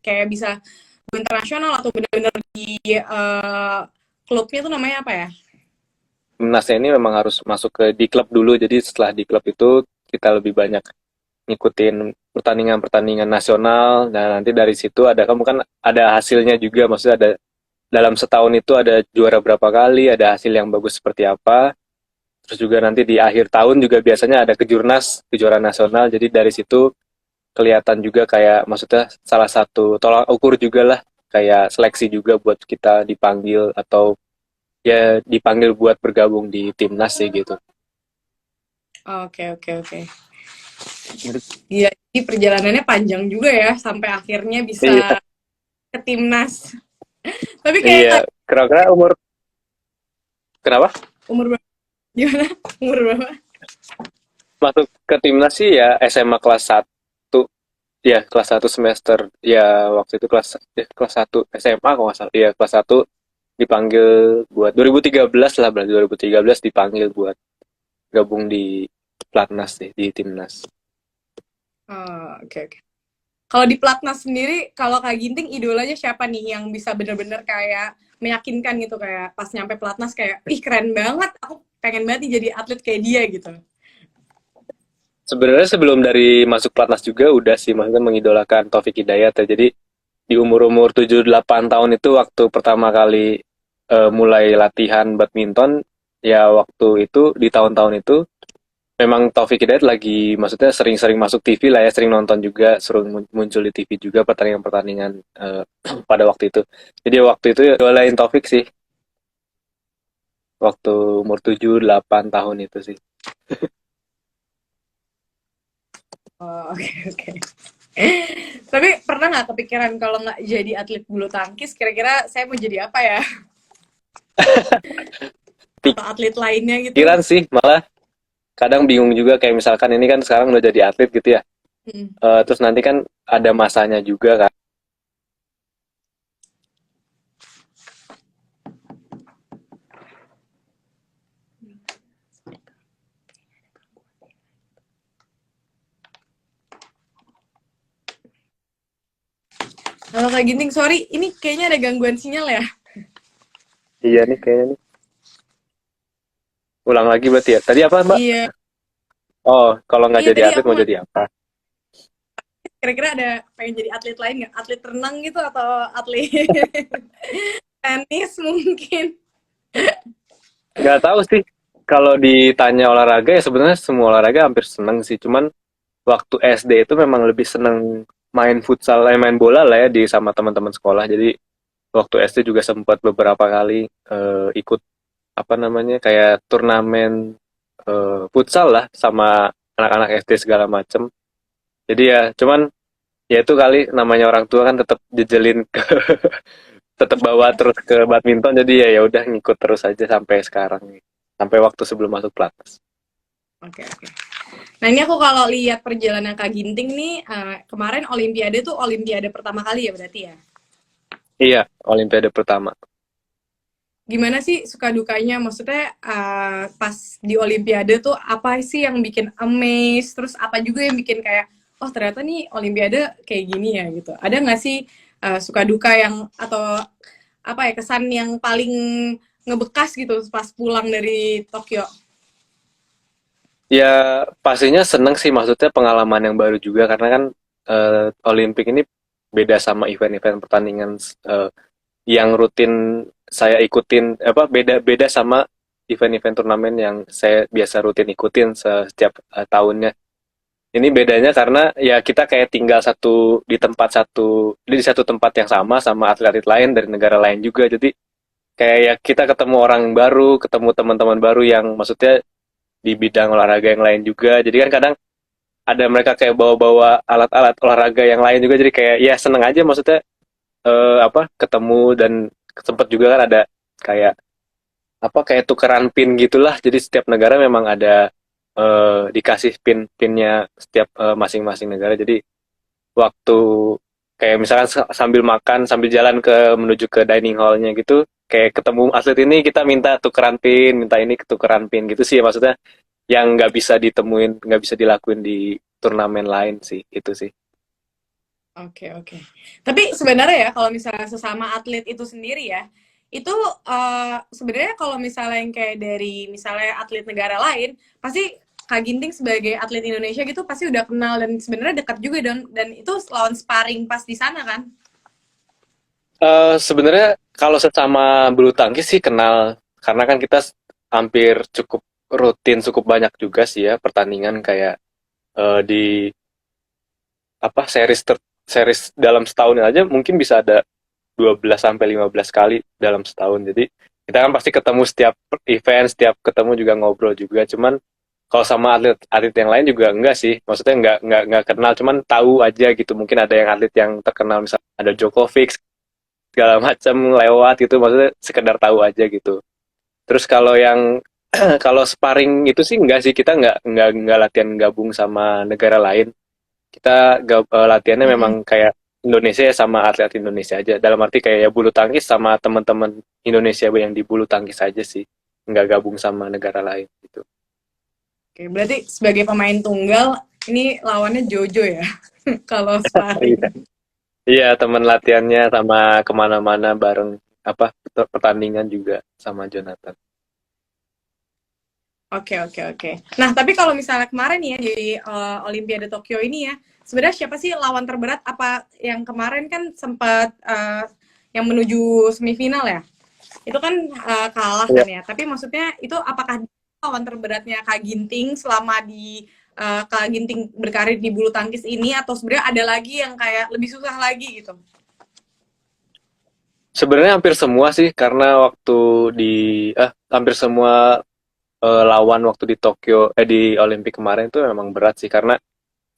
kayak bisa go internasional atau benar-benar di klubnya tuh namanya apa ya? Timnasnya ini memang harus masuk ke di klub dulu. Jadi setelah di klub itu kita lebih banyak ngikutin pertandingan-pertandingan nasional. Nah, nanti dari situ ada kamu kan ada hasilnya juga. Maksudnya ada dalam setahun itu ada juara berapa kali, ada hasil yang bagus seperti apa. Terus juga nanti di akhir tahun juga biasanya ada kejurnas, kejuaraan nasional. Jadi dari situ kelihatan juga kayak maksudnya salah satu tolak ukur juga lah kayak seleksi juga buat kita dipanggil atau ya dipanggil buat bergabung di timnas sih gitu. Oke, oke, oke. Iya, ini perjalanannya panjang juga ya sampai akhirnya Iya, bisa ke timnas. Tapi kayak iya. Kira-kira umur kenapa? umur berapa? Gimana? Umur berapa? Masuk ke timnas sih ya SMA kelas satu. Ya kelas satu semester. Ya waktu itu kelas 1 SMA kalau nggak salah. Iya kelas satu dipanggil buat 2013 lah berarti 2013 dipanggil buat gabung di Platnas sih di timnas. Oh, oke, oke. Kalau di Platnas sendiri, kalau Kak Ginting idolanya siapa nih yang bisa bener-bener kayak meyakinkan gitu kayak pas nyampe Platnas kayak ih keren banget, aku pengen banget nih jadi atlet kayak dia gitu. Sebenarnya sebelum dari masuk Platnas juga udah sih maksudnya mengidolakan Taufik Hidayat ya. Jadi di umur-umur 7 8 tahun itu waktu pertama kali mulai latihan badminton ya waktu itu di tahun-tahun itu memang Taufik Hidayat lagi maksudnya sering-sering masuk TV lah ya, sering nonton juga, sering muncul di TV juga pertandingan-pertandingan pada waktu itu. Jadi waktu itu ya idolain Taufik sih waktu umur 7 8 tahun itu sih. Oh, oke, oke. Tapi pernah nggak kepikiran kalau nggak jadi atlet bulu tangkis, kira-kira saya mau jadi apa ya? Atau atlet lainnya gitu? Pikiran sih malah kadang bingung juga kayak misalkan ini kan sekarang udah jadi atlet gitu ya. Hmm. Terus nanti kan ada masanya juga kan. Kalau Kak Ginting, sorry, ini kayaknya ada gangguan sinyal ya? Iya nih kayaknya nih. Ulang lagi berarti ya. Tadi apa Mbak? Iya, Oh, kalau nggak iya jadi tadi atlet aku mau nggak, jadi apa? kira-kira ada pengen jadi atlet lain nggak? Atlet renang gitu atau atlet tenis mungkin? Nggak tahu sih. Kalau ditanya olahraga ya sebenarnya semua olahraga hampir seneng sih. Cuman waktu SD itu memang lebih seneng main futsal, main bola lah ya di sama teman-teman sekolah. Jadi waktu SD juga sempat beberapa kali ikut apa namanya kayak turnamen futsal lah sama anak-anak SD segala macem. Jadi ya cuman ya itu kali namanya orang tua kan tetap jejelin ke tetap bawa terus ke badminton jadi ya udah ngikut terus aja sampai sekarang nih. Sampai waktu sebelum masuk pelatnas. Oke, oke. Nah ini aku kalau lihat perjalanan Kak Ginting nih, kemarin Olimpiade tuh Olimpiade pertama kali ya berarti ya? Iya, olimpiade pertama. Gimana sih suka dukanya? Maksudnya pas di Olimpiade tuh apa sih yang bikin amazed? Terus apa juga yang bikin kayak, oh ternyata nih Olimpiade kayak gini ya gitu. Ada nggak sih suka duka yang atau apa ya kesan yang paling ngebekas gitu pas pulang dari Tokyo? Ya pastinya seneng sih maksudnya pengalaman yang baru juga karena kan Olimpik ini beda sama event-event pertandingan eh, yang rutin saya ikutin apa beda sama event-event turnamen yang saya biasa rutin ikutin setiap tahunnya. Ini bedanya karena ya kita kayak tinggal di satu tempat yang sama atlet-atlet lain dari negara lain juga. Jadi kayak ya kita ketemu orang baru, ketemu teman-teman baru yang maksudnya di bidang olahraga yang lain juga. Jadi kan kadang ada mereka kayak bawa-bawa alat-alat olahraga yang lain juga. Jadi kayak ya seneng aja maksudnya apa ketemu dan sempet juga kan ada kayak apa kayak tukeran pin gitulah. Jadi setiap negara memang ada dikasih pin-pinnya setiap masing-masing negara. Jadi waktu kayak misalkan sambil makan sambil jalan menuju ke dining hallnya gitu kayak ketemu atlet ini kita minta tukeran pin minta ini tukeran pin gitu sih maksudnya yang nggak bisa ditemuin nggak bisa dilakuin di turnamen lain sih itu sih. Oke, oke. Tapi sebenarnya ya kalau misalnya sesama atlet itu sendiri ya, itu sebenarnya kalau misalnya yang kayak dari misalnya atlet negara lain, pasti Kak Ginting sebagai atlet Indonesia gitu pasti udah kenal dan sebenarnya dekat juga dan itu lawan sparring pas di sana kan? Sebenarnya kalau sesama bulu tangkis sih kenal, karena kan kita hampir cukup rutin, cukup banyak juga sih ya pertandingan kayak di apa series dalam setahun aja mungkin bisa ada 12 sampai 15 kali dalam setahun. Jadi kita kan pasti ketemu setiap event, setiap ketemu juga ngobrol juga. Cuman kalau sama atlet yang lain juga enggak sih. Maksudnya enggak kenal, cuman tahu aja gitu. Mungkin ada yang atlet yang terkenal misalnya ada Djokovic segala macam lewat gitu. Maksudnya sekedar tahu aja gitu. Terus kalau yang kalau sparring itu sih enggak sih, kita enggak latihan gabung sama negara lain. Kita latihannya memang Mm-mm. kayak Indonesia ya sama atlet Indonesia aja. Dalam arti kayak ya bulu tangkis sama teman-teman Indonesia yang di bulu tangkis aja sih. Nggak gabung sama negara lain gitu. Oke, berarti sebagai pemain tunggal ini lawannya Jojo ya kalau Iya, sparring. iya teman latihannya sama kemana-mana bareng apa pertandingan juga sama Jonathan. Oke, oke, oke. Nah, tapi kalau misalnya kemarin ya di Olimpiade Tokyo ini ya, sebenarnya siapa sih lawan terberat? Apa yang kemarin kan sempat yang menuju semifinal ya? Itu kan kalah Iya. kan ya. Tapi maksudnya itu apakah lawan terberatnya Kak Ginting selama di Kak Ginting berkarir di bulu tangkis ini atau sebenarnya ada lagi yang kayak lebih susah lagi gitu? Sebenarnya hampir semua sih karena waktu di hampir semua lawan waktu di Tokyo di Olimpik kemarin itu memang berat sih karena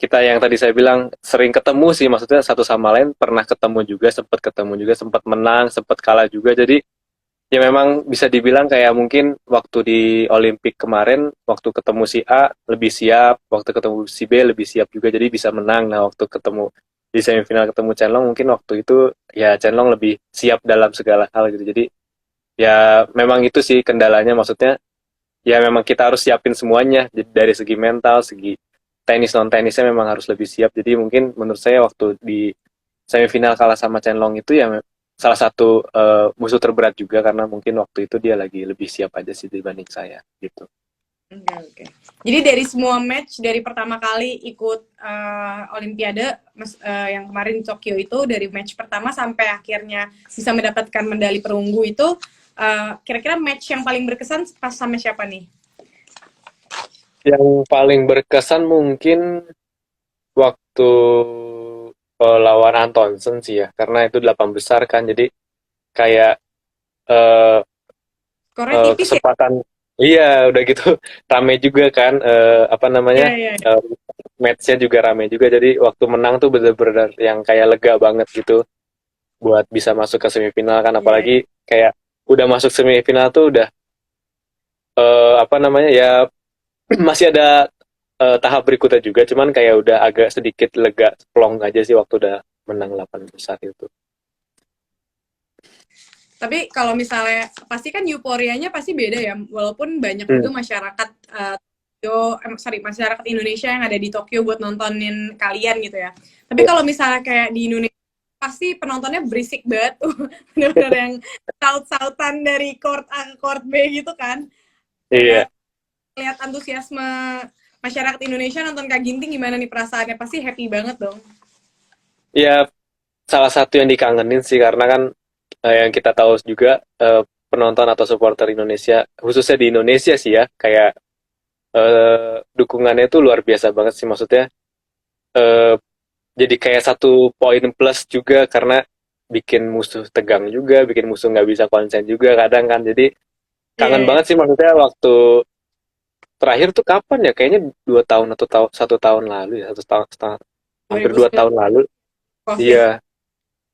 kita yang tadi saya bilang sering ketemu sih, maksudnya satu sama lain pernah ketemu juga, sempat menang, sempat kalah juga. Jadi ya memang bisa dibilang kayak mungkin waktu di Olimpik kemarin, waktu ketemu si A lebih siap, waktu ketemu si B lebih siap juga, jadi bisa menang. Nah waktu ketemu di semifinal ketemu Chenlong mungkin waktu itu ya Chenlong lebih siap dalam segala hal gitu. Jadi ya memang itu sih kendalanya, maksudnya ya memang kita harus siapin semuanya. Jadi dari segi mental, segi tenis non tenisnya memang harus lebih siap. Jadi mungkin menurut saya waktu di semifinal kalah sama Chenlong itu ya salah satu musuh terberat juga karena mungkin waktu itu dia lagi lebih siap aja sih dibanding saya gitu. Oke, oke. Jadi dari semua match dari pertama kali ikut Olimpiade yang kemarin di Tokyo itu dari match pertama sampai akhirnya bisa mendapatkan medali perunggu itu kira-kira match yang paling berkesan pas sama siapa nih? Yang paling berkesan mungkin waktu lawan Antonsen sih ya, karena itu 8 besar kan, jadi kayak eh, Skornya tipis ya? kesempatan iya udah gitu rame juga kan apa namanya Iya, iya, iya. eh, matchnya juga rame juga jadi waktu menang tuh bener-bener yang kayak lega banget gitu buat bisa masuk ke semifinal kan Iya, apalagi kayak udah masuk semifinal tuh udah apa namanya ya masih ada tahap berikutnya juga cuman kayak udah agak sedikit lega plong aja sih waktu udah menang 8 besar itu. tapi kalau misalnya pasti kan euforianya pasti beda ya, walaupun banyak Hmm. juga masyarakat masyarakat Indonesia yang ada di Tokyo buat nontonin kalian gitu ya. Tapi Ya. kalau misalnya kayak di Indonesia pasti penontonnya berisik banget, bener-bener yang saut-sautan dari court A ke court B gitu kan. Iya. Kayak lihat antusiasme masyarakat Indonesia nonton Kak Ginting gimana nih perasaannya? Pasti happy banget dong. Ya salah satu yang dikangenin sih karena kan yang kita tahu juga penonton atau supporter Indonesia khususnya di Indonesia sih ya kayak dukungannya itu luar biasa banget sih maksudnya eh, jadi kayak satu poin plus juga karena bikin musuh tegang juga bikin musuh nggak bisa konsen juga kadang kan jadi Iya, kangen yeah, banget sih maksudnya waktu terakhir tuh kapan ya kayaknya 2 tahun atau 1 tahun lalu ya 1 tahun setengah hampir 2 tahun 2019 lalu. COVID. Iya.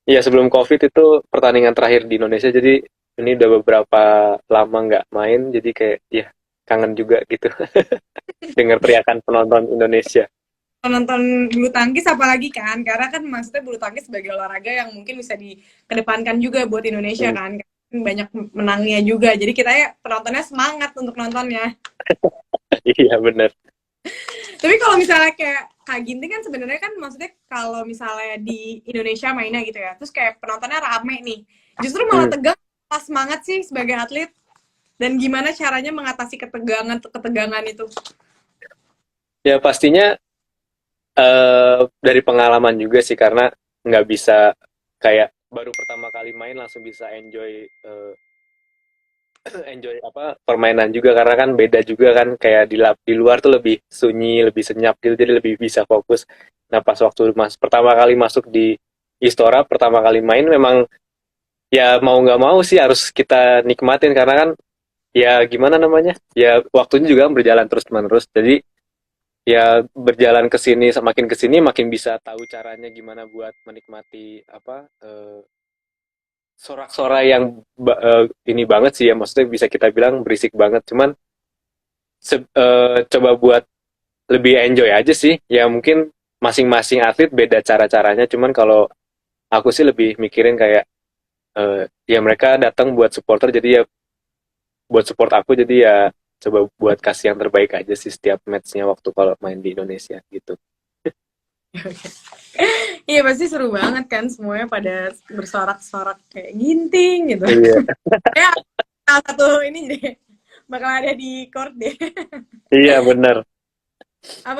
Iya sebelum COVID itu pertandingan terakhir di Indonesia jadi ini udah beberapa lama nggak main jadi kayak ya kangen juga gitu dengar teriakan penonton Indonesia. Nonton bulu tangkis apalagi kan karena kan maksudnya bulu tangkis sebagai olahraga yang mungkin bisa dikedepankan juga buat Indonesia Hmm, kan banyak menangnya juga jadi kita ya penontonnya semangat untuk nontonnya iya bener. tapi kalau misalnya kayak Kak Ginting kan sebenarnya kan maksudnya kalau misalnya di Indonesia mainnya gitu ya, terus kayak penontonnya rame nih, justru malah Hmm. tegang. Pas semangat sih sebagai atlet, dan gimana caranya mengatasi ketegangan itu? Ya pastinya dari pengalaman juga sih karena nggak bisa kayak baru pertama kali main langsung bisa enjoy enjoy apa permainan juga karena kan beda juga kan kayak di luar tuh lebih sunyi lebih senyap gitu jadi lebih bisa fokus. Nah pas waktu pertama kali masuk di Istora pertama kali main memang ya mau nggak mau sih harus kita nikmatin karena kan ya gimana namanya ya waktunya juga berjalan terus menerus jadi ya berjalan ke sini makin bisa tahu caranya gimana buat menikmati apa sorak-sorai yang ini banget sih ya maksudnya bisa kita bilang berisik banget cuman coba buat lebih enjoy aja sih ya mungkin masing-masing atlet beda cara-caranya cuman kalau aku sih lebih mikirin kayak ya mereka datang buat supporter jadi ya buat support aku jadi ya coba buat kasih yang terbaik aja sih setiap matchnya waktu kalau main di Indonesia gitu. Iya pasti seru banget kan semuanya pada bersorak-sorak kayak Ginting gitu. Iya, Ya salah satu ini deh bakal ada di court deh. iya benar. Apa